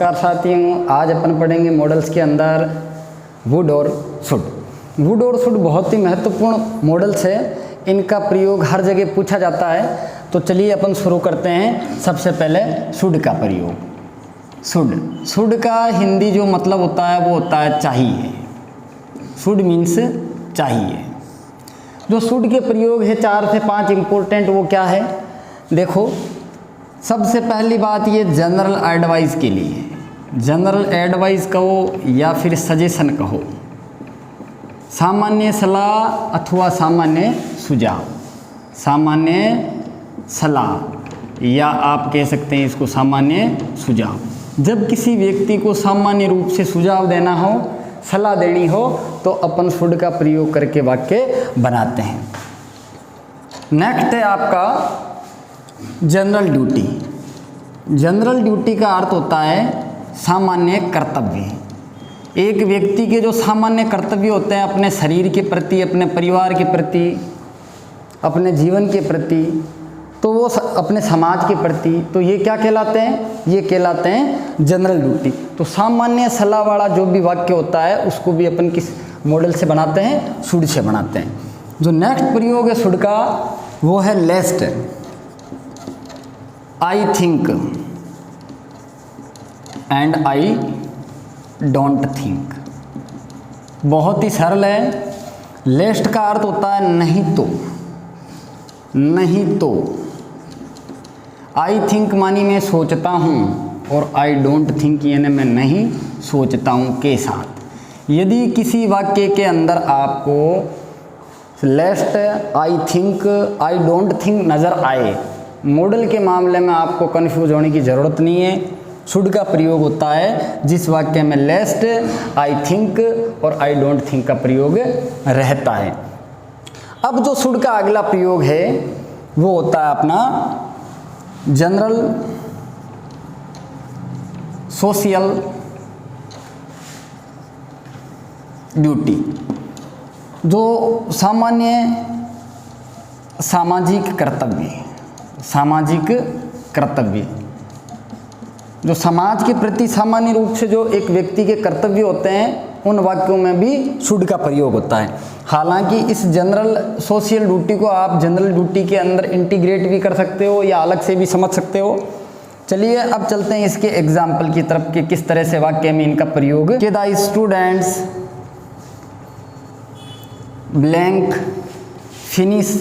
नमस्कार साथियों, आज अपन पढ़ेंगे मॉडल्स के अंदर वुड और शुड। वुड और शुड बहुत ही महत्वपूर्ण मॉडल्स है, इनका प्रयोग हर जगह पूछा जाता है। तो चलिए अपन शुरू करते हैं। सबसे पहले शुड का प्रयोग। शुड का हिंदी जो मतलब होता है वो होता है चाहिए। शुड मीन्स चाहिए। जो शुड के प्रयोग है 4 से 5 इम्पोर्टेंट, वो क्या है देखो। सबसे पहली बात ये जनरल एडवाइस के लिए है। जनरल एडवाइस कहो या फिर सजेशन कहो, सामान्य सलाह अथवा सामान्य सुझाव। सामान्य सलाह या आप कह सकते हैं इसको सामान्य सुझाव। जब किसी व्यक्ति को सामान्य रूप से सुझाव देना हो, सलाह देनी हो, तो अपन शुड का प्रयोग करके वाक्य बनाते हैं। नेक्स्ट है आपका जनरल ड्यूटी। जनरल ड्यूटी का अर्थ होता है सामान्य कर्तव्य। एक व्यक्ति के जो सामान्य कर्तव्य होते हैं अपने शरीर के प्रति, अपने परिवार के प्रति, अपने जीवन के प्रति, तो वो अपने समाज के प्रति, तो ये क्या कहलाते हैं? ये कहलाते हैं जनरल ड्यूटी। तो सामान्य सलाह वाला जो भी वाक्य होता है उसको भी अपन किस मॉडल से बनाते हैं? शुड से बनाते हैं। जो नेक्स्ट प्रयोग है शुड का वो है lest. I think and I don't think. बहुत ही सरल है। लेस्ट का अर्थ होता है नहीं तो। नहीं तो आई थिंक मानी मैं सोचता हूँ, और आई डोंट थिंक यानी मैं नहीं सोचता हूँ के साथ। यदि किसी वाक्य के अंदर आपको lest, I think, I don't think नज़र आए, मॉडल के मामले में आपको कन्फ्यूज होने की ज़रूरत नहीं है। शुड का प्रयोग होता है जिस वाक्य में लेस्ट, आई थिंक और आई डोंट थिंक का प्रयोग रहता है। अब जो शुड का अगला प्रयोग है वो होता है अपना जनरल सोशल ड्यूटी। जो सामान्य सामाजिक कर्तव्य, सामाजिक कर्तव्य जो समाज के प्रति सामान्य रूप से जो एक व्यक्ति के कर्तव्य होते हैं, उन वाक्यों में भी शुड का प्रयोग होता है। हालांकि इस जनरल सोशल ड्यूटी को आप जनरल ड्यूटी के अंदर इंटीग्रेट भी कर सकते हो या अलग से भी समझ सकते हो। चलिए अब चलते हैं इसके एग्जाम्पल की तरफ कि किस तरह से वाक्य में इनका प्रयोग। कि the students blank finish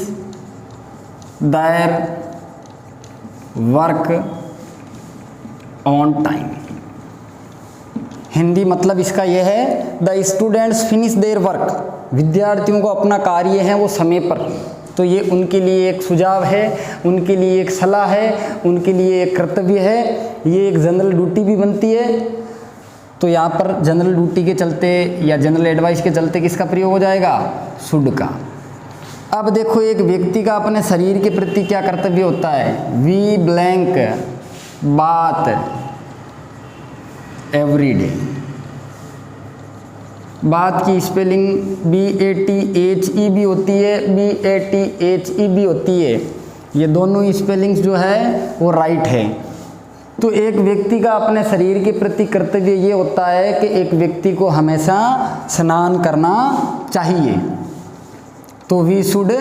their work on time. Hindi मतलब इसका यह है the students finish their work. विद्यार्थियों को अपना कार्य है वो समय पर, तो ये उनके लिए एक सुझाव है, उनके लिए एक सलाह है, उनके लिए एक कर्तव्य है, ये एक जनरल ड्यूटी भी बनती है। तो यहाँ पर जनरल ड्यूटी के चलते या जनरल एडवाइस के चलते किसका प्रयोग हो जाएगा? शुड का। अब देखो एक व्यक्ति का अपने शरीर के प्रति क्या कर्तव्य होता है? वी ब्लैंक बात एवरीडे। बात की स्पेलिंग BATHE भी होती है, BATHE भी होती है। ये दोनों स्पेलिंग्स जो है वो राइट है। तो एक व्यक्ति का अपने शरीर के प्रति कर्तव्य ये होता है कि एक व्यक्ति को हमेशा स्नान करना चाहिए। तो we should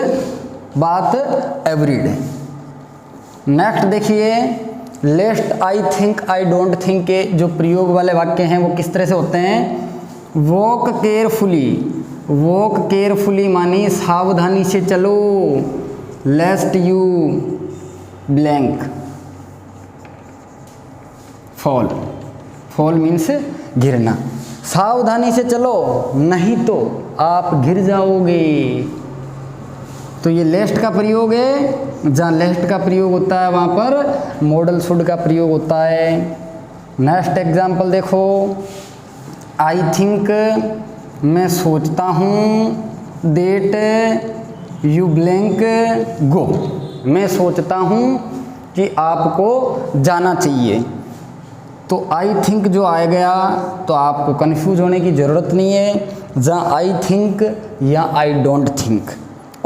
bath everyday. Next देखिए lest, I think, I don't think के जो प्रयोग वाले वाक्य हैं वो किस तरह से होते हैं? Walk carefully. वॉक केयरफुली मानी सावधानी से चलो। लेस्ट you blank fall. Fall means गिरना। सावधानी से चलो नहीं तो आप गिर जाओगे। तो ये लेस्ट का प्रयोग है। जहाँ लेस्ट का प्रयोग होता है वहाँ पर मॉडल शुड का प्रयोग होता है। नेक्स्ट एग्जाम्पल देखो। आई थिंक मैं सोचता हूँ, देट यू ब्लैंक गो। मैं सोचता हूँ कि आपको जाना चाहिए। तो आई थिंक जो आ गया तो आपको कन्फ्यूज होने की ज़रूरत नहीं है। जहाँ आई थिंक या आई डोंट थिंक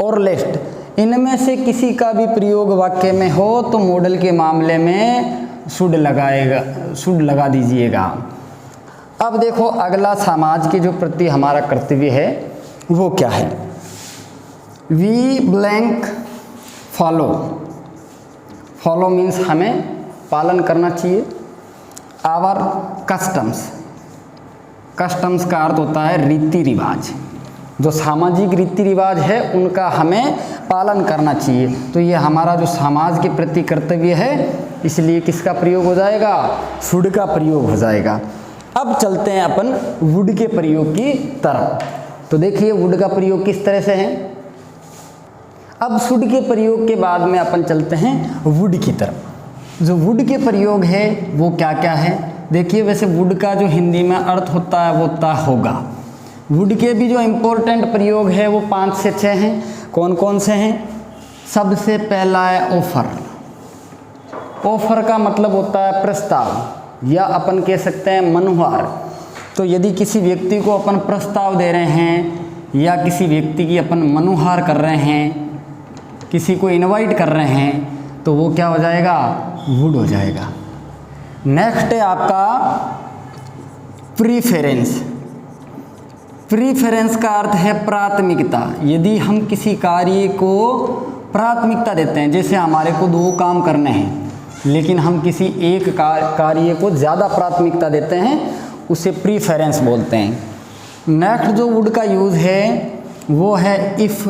और लेस्ट, इनमें से किसी का भी प्रयोग वाक्य में हो तो मॉडल के मामले में शुड लगा दीजिएगा। अब देखो अगला समाज के जो प्रति हमारा कर्तव्य है वो क्या है। We blank follow, follow means हमें पालन करना चाहिए। आवर कस्टम्स, कस्टम्स का अर्थ होता है रीति रिवाज, जो सामाजिक रीति रिवाज है उनका हमें पालन करना चाहिए। तो ये हमारा जो समाज के प्रति कर्तव्य है, इसलिए किसका प्रयोग हो जाएगा, शुड का प्रयोग हो जाएगा। अब चलते हैं अपन वुड के प्रयोग की तरफ। तो देखिए वुड का प्रयोग किस तरह से है। अब शुड के प्रयोग के बाद में अपन चलते हैं वुड की तरफ। जो वुड के प्रयोग है वो क्या क्या है, देखिए वैसे वुड का जो हिंदी में अर्थ होता है वो होता होगा। वुड के भी जो इम्पोर्टेंट प्रयोग है वो 5 से 6 हैं। कौन कौन से हैं। सबसे पहला है ऑफर। ऑफर का मतलब होता है प्रस्ताव, या अपन कह सकते हैं मनुहार। तो यदि किसी व्यक्ति को अपन प्रस्ताव दे रहे हैं या किसी व्यक्ति की अपन मनुहार कर रहे हैं, किसी को इनवाइट कर रहे हैं, तो वो क्या हो जाएगा, वुड हो जाएगा। नेक्स्ट है आपका प्रीफरेंस। प्रीफरेंस का अर्थ है प्राथमिकता। यदि हम किसी कार्य को प्राथमिकता देते हैं, जैसे हमारे को 2 काम करने हैं लेकिन हम किसी एक कार्य को ज़्यादा प्राथमिकता देते हैं, उसे प्रीफरेंस बोलते हैं। नेक्स्ट जो वुड का यूज़ है वो है इफ़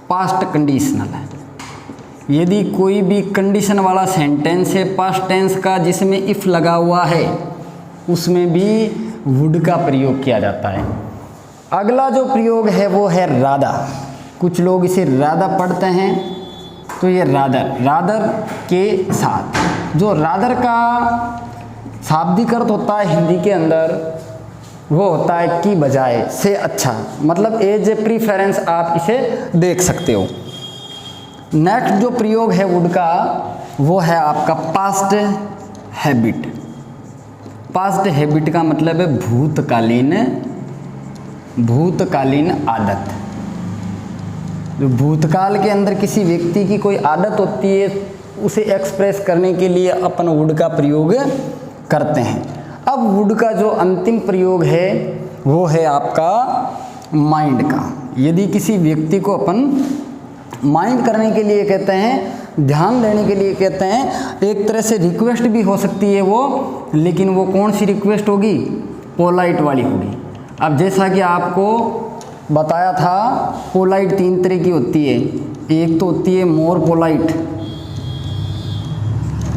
पास्ट कंडीशनल है। यदि कोई भी कंडीशन वाला सेंटेंस है पास्ट टेंस का जिसमें इफ़ लगा हुआ है, उसमें भी वुड का प्रयोग किया जाता है। अगला जो प्रयोग है वो है रादर। कुछ लोग इसे रादर पढ़ते हैं, तो ये रादर के साथ, जो रादर का शाब्दिक अर्थ होता है हिंदी के अंदर वो होता है की बजाय, से अच्छा, मतलब एज ए प्रीफरेंस आप इसे देख सकते हो। नेक्स्ट जो प्रयोग है वुड का वो है आपका पास्ट हैबिट। पास्ट हैबिट का मतलब है भूतकालीन आदत। जो भूतकाल के अंदर किसी व्यक्ति की कोई आदत होती है उसे एक्सप्रेस करने के लिए अपन वुड का प्रयोग करते हैं। अब वुड का जो अंतिम प्रयोग है वो है आपका माइंड का। यदि किसी व्यक्ति को अपन माइंड करने के लिए कहते हैं, ध्यान देने के लिए कहते हैं, एक तरह से रिक्वेस्ट भी हो सकती है वो, लेकिन वो कौन सी रिक्वेस्ट होगी, पोलाइट वाली होगी। अब जैसा कि आपको बताया था पोलाइट 3 तरह की होती है। एक तो होती है मोर पोलाइट।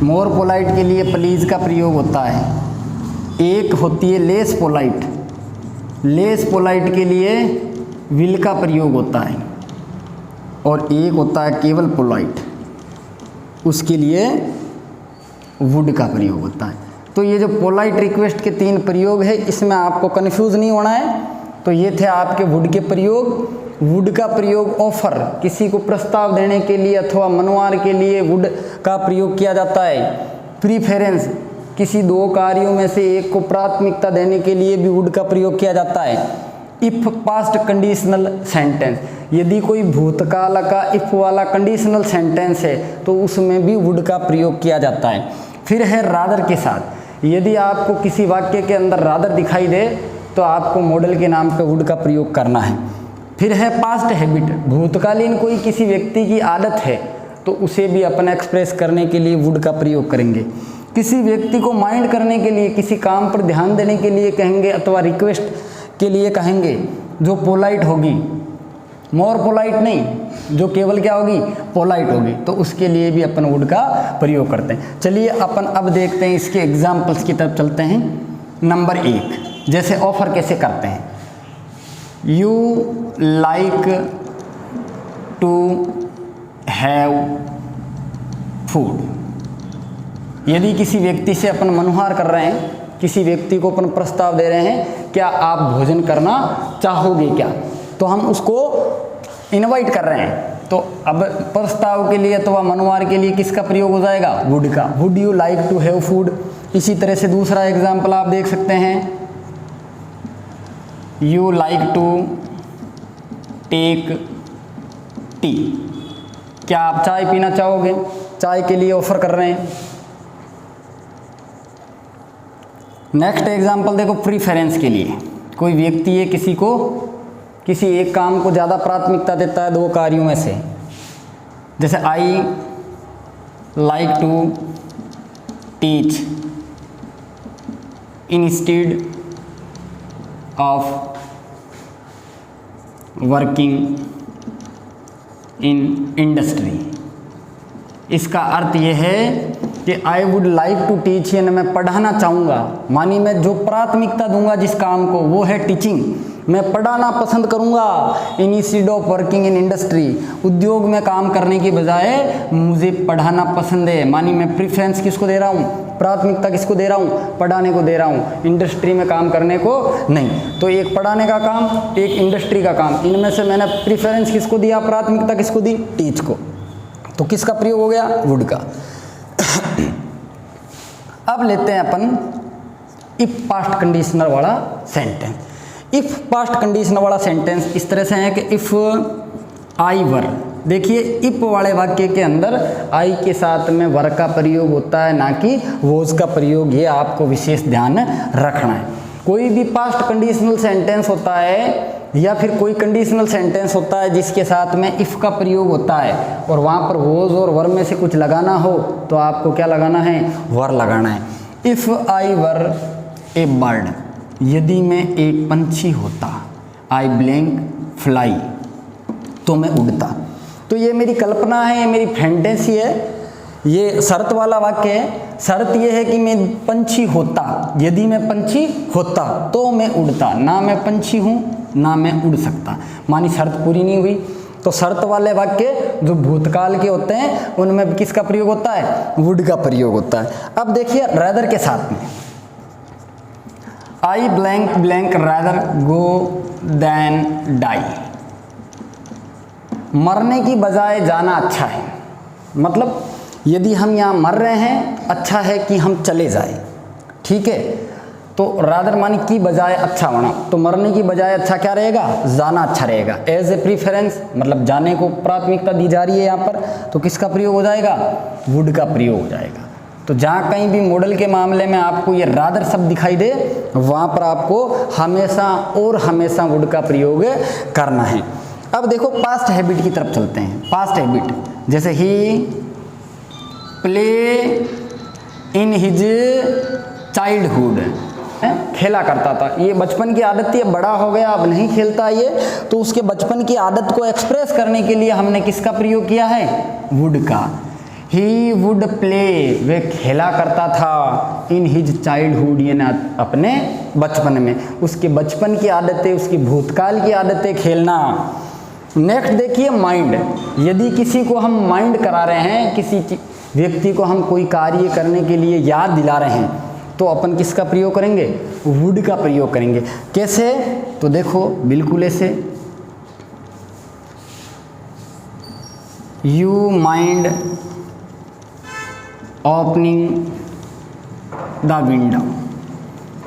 मोर पोलाइट के लिए प्लीज़ का प्रयोग होता है। एक होती है लेस पोलाइट। लेस पोलाइट के लिए विल का प्रयोग होता है। और एक होता है केवल पोलाइट, उसके लिए वुड का प्रयोग होता है। तो ये जो पोलाइट रिक्वेस्ट के 3 प्रयोग है, इसमें आपको कन्फ्यूज़ नहीं होना है। तो ये थे आपके वुड के प्रयोग। वुड का प्रयोग ऑफर, किसी को प्रस्ताव देने के लिए अथवा मनवार के लिए वुड का प्रयोग किया जाता है। प्रीफरेंस, किसी 2 कार्यों में से एक को प्राथमिकता देने के लिए भी वुड का प्रयोग किया जाता है। इफ़ पास्ट कंडीशनल सेंटेंस, यदि कोई भूतकाल का इफ़ वाला कंडीशनल सेंटेंस है तो उसमें भी वुड का प्रयोग किया जाता है। फिर है रादर के साथ। यदि आपको किसी वाक्य के अंदर रादर दिखाई दे तो आपको मॉडल के नाम पे वुड का प्रयोग करना है। फिर है पास्ट हैबिट, भूतकालीन कोई किसी व्यक्ति की आदत है तो उसे भी अपन एक्सप्रेस करने के लिए वुड का प्रयोग करेंगे। किसी व्यक्ति को माइंड करने के लिए, किसी काम पर ध्यान देने के लिए कहेंगे अथवा रिक्वेस्ट के लिए कहेंगे, जो पोलाइट होगी, मोर पोलाइट नहीं, जो केवल क्या होगी, पोलाइट होगी, तो उसके लिए भी अपन वुड का प्रयोग करते हैं। चलिए अपन अब देखते हैं इसके एग्जाम्पल्स की तरफ चलते हैं। नंबर 1, जैसे ऑफर कैसे करते हैं। You like to have food. यदि किसी व्यक्ति से अपन मनुहार कर रहे हैं, किसी व्यक्ति को अपन प्रस्ताव दे रहे हैं, क्या आप भोजन करना चाहोगे क्या, तो हम उसको इनवाइट कर रहे हैं। तो अब प्रस्ताव के लिए अथवा मनवार के लिए किसका प्रयोग हो जाएगा, वुड का। Would you like to have food. इसी तरह से दूसरा एग्जाम्पल आप देख सकते हैं, you like to take tea. क्या आप चाय पीना चाहोगे, चाय के लिए ऑफर कर रहे हैं। नेक्स्ट एग्जाम्पल देखो प्रीफरेंस के लिए। कोई व्यक्ति है किसी एक काम को ज़्यादा प्राथमिकता देता है दो कार्यों में से, जैसे I like to teach instead of working in industry. इसका अर्थ यह है कि I would like to teach, यानी मैं पढ़ाना चाहूँगा, मानी मैं जो प्राथमिकता दूंगा जिस काम को वो है टीचिंग, मैं पढ़ाना पसंद करूँगा instead of working in industry, उद्योग में काम करने की बजाय मुझे पढ़ाना पसंद है। मानी मैं प्रेफरेंस किसको दे रहा हूँ, प्राथमिकता किसको दे रहा हूँ, पढ़ाने को दे रहा हूँ, इंडस्ट्री में काम करने को नहीं। तो एक पढ़ाने का काम, एक इंडस्ट्री का काम, इनमें से मैंने प्रेफरेंस किसको दिया, प्राथमिकता किसको दी, टीच को। तो किसका प्रयोग हो गया, वुड का। अब लेते हैं अपन इफ पास्ट कंडीशनर वाला सेंटेंस। इफ पास्ट कंडीशनर वाला सेंटेंस इस तरह से है कि इफ आई वर, देखिए इफ वाले वाक्य के अंदर आई के साथ में वर का प्रयोग होता है, ना कि वोज का प्रयोग, ये आपको विशेष ध्यान रखना है। कोई भी पास्ट कंडीशनल सेंटेंस होता है या फिर कोई कंडीशनल सेंटेंस होता है जिसके साथ में इफ़ का प्रयोग होता है और वहाँ पर वोज और वर में से कुछ लगाना हो तो आपको क्या लगाना है, वर लगाना है। If I were A bird, यदि मैं एक पंछी होता, आई ब्लैंक फ्लाई, तो मैं उड़ता। तो ये मेरी कल्पना है, ये मेरी फैंटेसी है, ये शर्त वाला वाक्य है। शर्त ये है कि मैं पंछी होता, यदि मैं पंछी होता तो मैं उड़ता, ना मैं पंछी हूँ ना मैं उड़ सकता। मानी शर्त पूरी नहीं हुई। तो शर्त वाले वाक्य जो भूतकाल के होते हैं उनमें किसका प्रयोग होता है, वुड का प्रयोग होता है। अब देखिए रादर के साथ में, I blank blank rather go then die, मरने की बजाय जाना अच्छा है। मतलब यदि हम यहाँ मर रहे हैं, अच्छा है कि हम चले जाए, ठीक है। तो रादर मानी की बजाय अच्छा होना, तो मरने की बजाय अच्छा क्या रहेगा, जाना अच्छा रहेगा। एज ए प्रीफरेंस, मतलब जाने को प्राथमिकता दी जा रही है यहाँ पर, तो किसका प्रयोग हो जाएगा, वुड का प्रयोग हो जाएगा। तो जहाँ कहीं भी मॉडल के मामले में आपको ये रादर शब्द दिखाई दे, वहाँ पर आपको हमेशा और हमेशा वुड का प्रयोग करना है। अब देखो पास्ट हैबिट की तरफ चलते हैं। पास्ट हैबिट जैसे ही प्ले इन हिज चाइल्डहुड, खेला करता था, ये बचपन की आदत थी, बड़ा हो गया अब नहीं खेलता ये, तो उसके बचपन की आदत को एक्सप्रेस करने के लिए हमने किसका प्रयोग किया है, वुड का। ही वुड प्ले, वे खेला करता था, इन हिज चाइल्डहुड, ये ना अपने बचपन में, उसके बचपन की आदतें, उसकी भूतकाल की आदतें खेलना। नेक्स्ट देखिए माइंड, यदि किसी को हम माइंड करा रहे हैं, किसी व्यक्ति को हम कोई कार्य करने के लिए याद दिला रहे हैं, तो अपन किसका प्रयोग करेंगे, वुड का प्रयोग करेंगे। कैसे, तो देखो बिल्कुल ऐसे, you mind opening the window,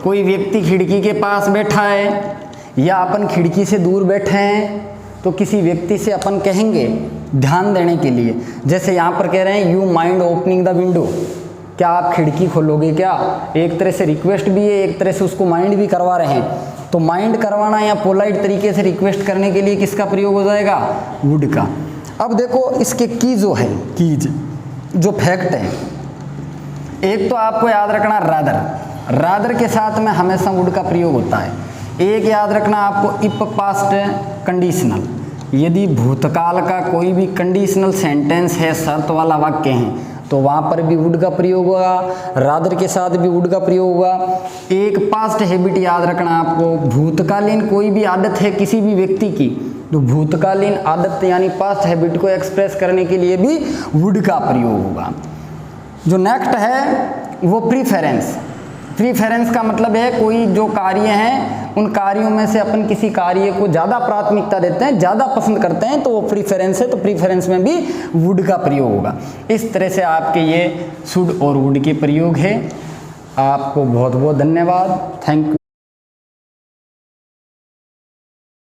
कोई व्यक्ति खिड़की के पास बैठा है या अपन खिड़की से दूर बैठे हैं, तो किसी व्यक्ति से अपन कहेंगे ध्यान देने के लिए, जैसे यहाँ पर कह रहे हैं you mind opening the window, क्या आप खिड़की खोलोगे क्या। एक तरह से रिक्वेस्ट भी है, एक तरह से उसको माइंड भी करवा रहे हैं। तो माइंड करवाना या पोलाइट तरीके से रिक्वेस्ट करने के लिए किसका प्रयोग हो जाएगा, वुड का। अब देखो इसके की जो है, कीज जो फैक्ट है, एक तो आपको याद रखना रादर, रादर के साथ में हमेशा वुड का प्रयोग होता है। एक याद रखना आपको इफ पास्ट कंडीशनल, यदि भूतकाल का कोई भी कंडीशनल सेंटेंस है, शर्त वाला वाक्य है, तो वहाँ पर भी वुड का प्रयोग होगा, रादर के साथ भी वुड का प्रयोग होगा। एक पास्ट हैबिट याद रखना आपको, भूतकालीन कोई भी आदत है किसी भी व्यक्ति की, तो भूतकालीन आदत यानी पास्ट हैबिट को एक्सप्रेस करने के लिए भी वुड का प्रयोग होगा। जो नेक्स्ट है वो प्रीफरेंस। प्रीफरेंस का मतलब है कोई जो कार्य हैं उन कार्यों में से अपन किसी कार्य को ज़्यादा प्राथमिकता देते हैं, ज़्यादा पसंद करते हैं, तो वो प्रीफरेंस है। तो प्रीफरेंस में भी वुड का प्रयोग होगा। इस तरह से आपके ये शुड और वुड के प्रयोग है। आपको बहुत बहुत धन्यवाद, थैंक यू।